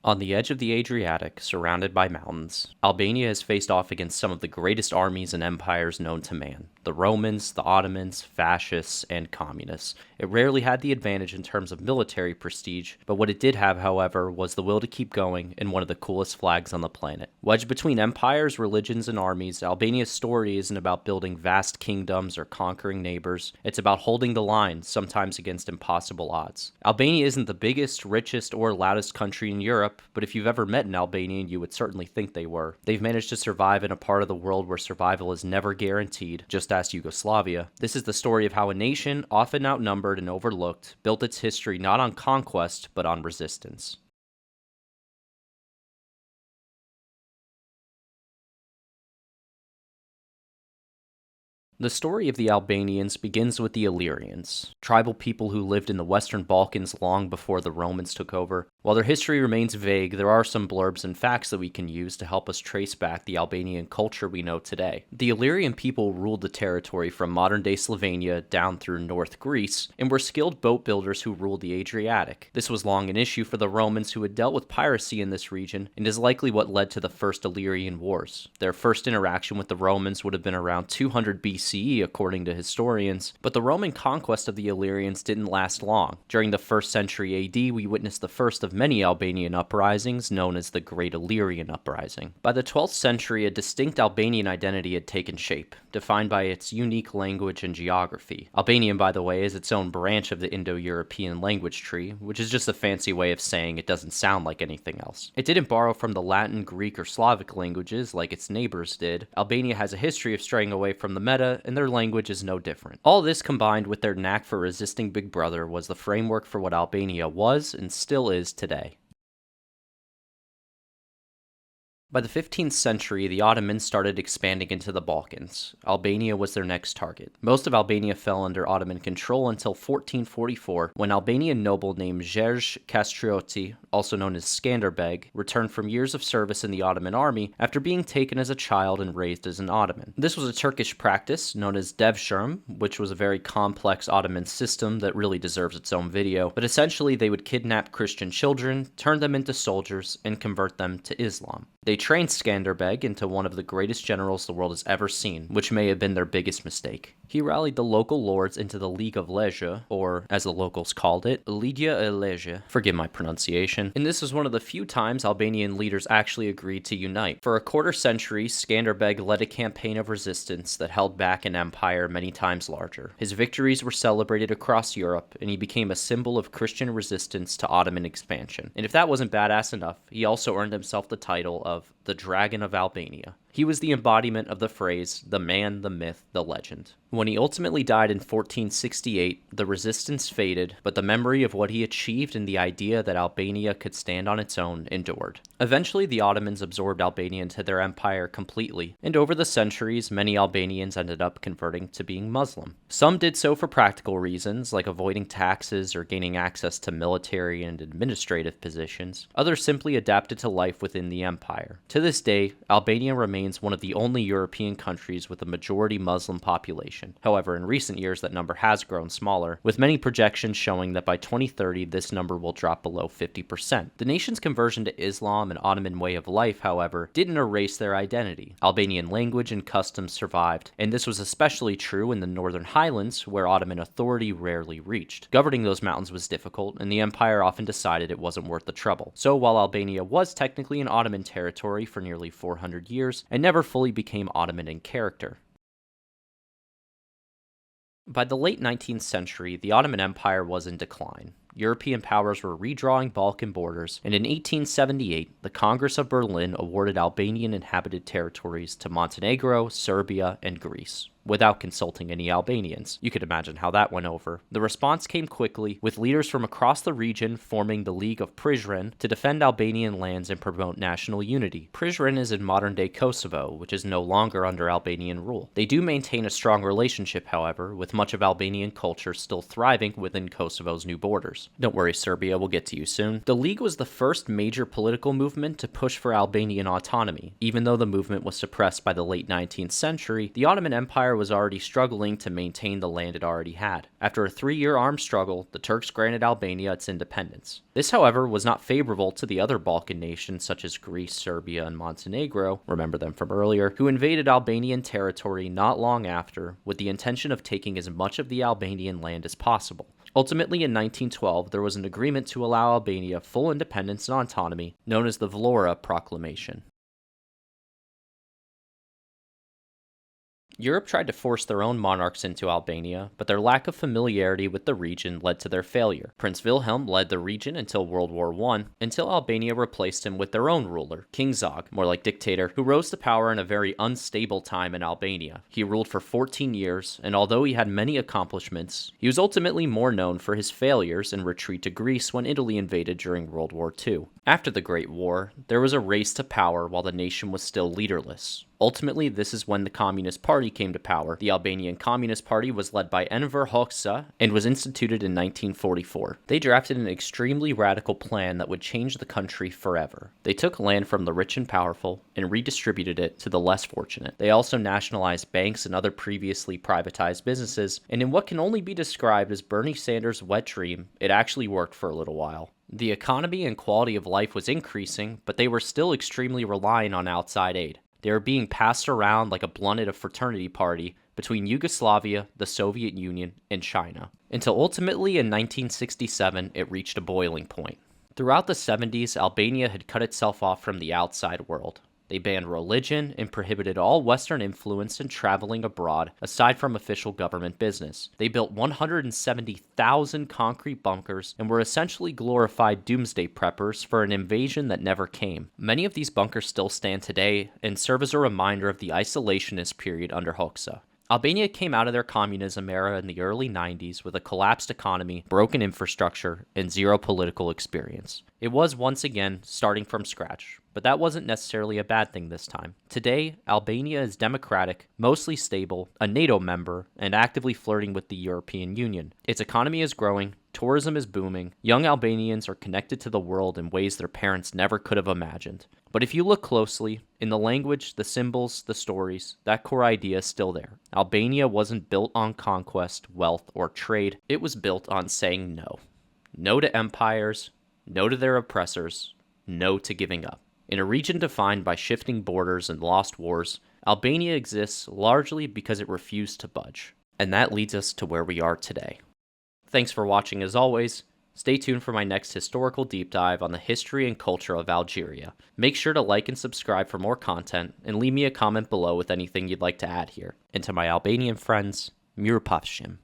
On the edge of the Adriatic, surrounded by mountains, Albania has faced off against some of the greatest armies and empires known to man. The Romans, the Ottomans, fascists, and communists. It rarely had the advantage in terms of military prestige, but what it did have, however, was the will to keep going and one of the coolest flags on the planet. Wedged between empires, religions, and armies, Albania's story isn't about building vast kingdoms or conquering neighbors. It's about holding the line, sometimes against impossible odds. Albania isn't the biggest, richest, or loudest country in Europe, but if you've ever met an Albanian, you would certainly think they were. They've managed to survive in a part of the world where survival is never guaranteed, just ask Yugoslavia. This is the story of how a nation, often outnumbered and overlooked, built its history not on conquest, but on resistance. The story of the Albanians begins with the Illyrians, tribal people who lived in the Western Balkans long before the Romans took over. While their history remains vague, there are some blurbs and facts that we can use to help us trace back the Albanian culture we know today. The Illyrian people ruled the territory from modern-day Slovenia down through North Greece, and were skilled boat builders who ruled the Adriatic. This was long an issue for the Romans, who had dealt with piracy in this region, and is likely what led to the First Illyrian Wars. Their first interaction with the Romans would have been around 200 BC. According to historians, but the Roman conquest of the Illyrians didn't last long. During the 1st century AD, we witnessed the first of many Albanian uprisings, known as the Great Illyrian Uprising. By the 12th century, a distinct Albanian identity had taken shape, defined by its unique language and geography. Albanian, by the way, is its own branch of the Indo-European language tree, which is just a fancy way of saying it doesn't sound like anything else. It didn't borrow from the Latin, Greek, or Slavic languages like its neighbors did. Albania has a history of straying away from the meta, and their language is no different. All this combined with their knack for resisting Big Brother was the framework for what Albania was and still is today. By the 15th century, the Ottomans started expanding into the Balkans. Albania was their next target. Most of Albania fell under Ottoman control until 1444, when Albanian noble named Gjergj Kastrioti, also known as Skanderbeg, returned from years of service in the Ottoman army after being taken as a child and raised as an Ottoman. This was a Turkish practice known as devshirme, which was a very complex Ottoman system that really deserves its own video, but essentially they would kidnap Christian children, turn them into soldiers, and convert them to Islam. They trained Skanderbeg into one of the greatest generals the world has ever seen, which may have been their biggest mistake. He rallied the local lords into the League of Legge, or as the locals called it, Lidia e Legge. Forgive my pronunciation. And this was one of the few times Albanian leaders actually agreed to unite. For a quarter century, Skanderbeg led a campaign of resistance that held back an empire many times larger. His victories were celebrated across Europe, and he became a symbol of Christian resistance to Ottoman expansion. And if that wasn't badass enough, he also earned himself the title of the Dragon of Albania. He was the embodiment of the phrase, the man, the myth, the legend. When he ultimately died in 1468, the resistance faded, but the memory of what he achieved and the idea that Albania could stand on its own endured. Eventually, the Ottomans absorbed Albania into their empire completely, and over the centuries, many Albanians ended up converting to being Muslim. Some did so for practical reasons, like avoiding taxes or gaining access to military and administrative positions. Others simply adapted to life within the empire. To this day, Albania remains one of the only European countries with a majority Muslim population. However, in recent years, that number has grown smaller, with many projections showing that by 2030, this number will drop below 50%. The nation's conversion to Islam and Ottoman way of life, however, didn't erase their identity. Albanian language and customs survived, and this was especially true in the northern highlands, where Ottoman authority rarely reached. Governing those mountains was difficult, and the empire often decided it wasn't worth the trouble. So while Albania was technically an Ottoman territory for nearly 400 years, and never fully became Ottoman in character. By the late 19th century, the Ottoman Empire was in decline. European powers were redrawing Balkan borders, and in 1878, the Congress of Berlin awarded Albanian inhabited territories to Montenegro, Serbia, and Greece, without consulting any Albanians. You could imagine how that went over. The response came quickly, with leaders from across the region forming the League of Prizren to defend Albanian lands and promote national unity. Prizren is in modern-day Kosovo, which is no longer under Albanian rule. They do maintain a strong relationship, however, with much of Albanian culture still thriving within Kosovo's new borders. Don't worry, Serbia, we'll get to you soon. The League was the first major political movement to push for Albanian autonomy. Even though the movement was suppressed by the late 19th century, the Ottoman Empire Empire was already struggling to maintain the land it already had. After a 3-year armed struggle, the Turks granted Albania its independence. This, however, was not favorable to the other Balkan nations such as Greece, Serbia, and Montenegro, remember them from earlier, who invaded Albanian territory not long after with the intention of taking as much of the Albanian land as possible. Ultimately, in 1912, there was an agreement to allow Albania full independence and autonomy, known as the Vlora Proclamation. Europe tried to force their own monarchs into Albania, but their lack of familiarity with the region led to their failure. Prince Wilhelm led the region until World War I, until Albania replaced him with their own ruler, King Zog, more like dictator, who rose to power in a very unstable time in Albania. He ruled for 14 years, and although he had many accomplishments, he was ultimately more known for his failures and retreat to Greece when Italy invaded during World War II. After the Great War, there was a race to power while the nation was still leaderless. Ultimately, this is when the Communist Party came to power. The Albanian Communist Party was led by Enver Hoxha and was instituted in 1944. They drafted an extremely radical plan that would change the country forever. They took land from the rich and powerful and redistributed it to the less fortunate. They also nationalized banks and other previously privatized businesses, and in what can only be described as Bernie Sanders' wet dream, it actually worked for a little while. The economy and quality of life was increasing, but they were still extremely reliant on outside aid. They were being passed around like a blunt at a fraternity party between Yugoslavia, the Soviet Union, and China, until ultimately in 1967 it reached a boiling point. Throughout the 70s, Albania had cut itself off from the outside world. They banned religion and prohibited all Western influence in traveling abroad, aside from official government business. They built 170,000 concrete bunkers and were essentially glorified doomsday preppers for an invasion that never came. Many of these bunkers still stand today and serve as a reminder of the isolationist period under Hoxha. Albania came out of their communism era in the early 90s with a collapsed economy, broken infrastructure, and zero political experience. It was once again starting from scratch, but that wasn't necessarily a bad thing this time. Today, Albania is democratic, mostly stable, a NATO member, and actively flirting with the European Union. Its economy is growing, tourism is booming, young Albanians are connected to the world in ways their parents never could have imagined. But if you look closely, in the language, the symbols, the stories, that core idea is still there. Albania wasn't built on conquest, wealth, or trade. It was built on saying no. No to empires, no to their oppressors, no to giving up. In a region defined by shifting borders and lost wars, Albania exists largely because it refused to budge. And that leads us to where we are today. Thanks for watching as always. Stay tuned for my next historical deep dive on the history and culture of Algeria. Make sure to like and subscribe for more content, and leave me a comment below with anything you'd like to add here. And to my Albanian friends, Mirupafshim.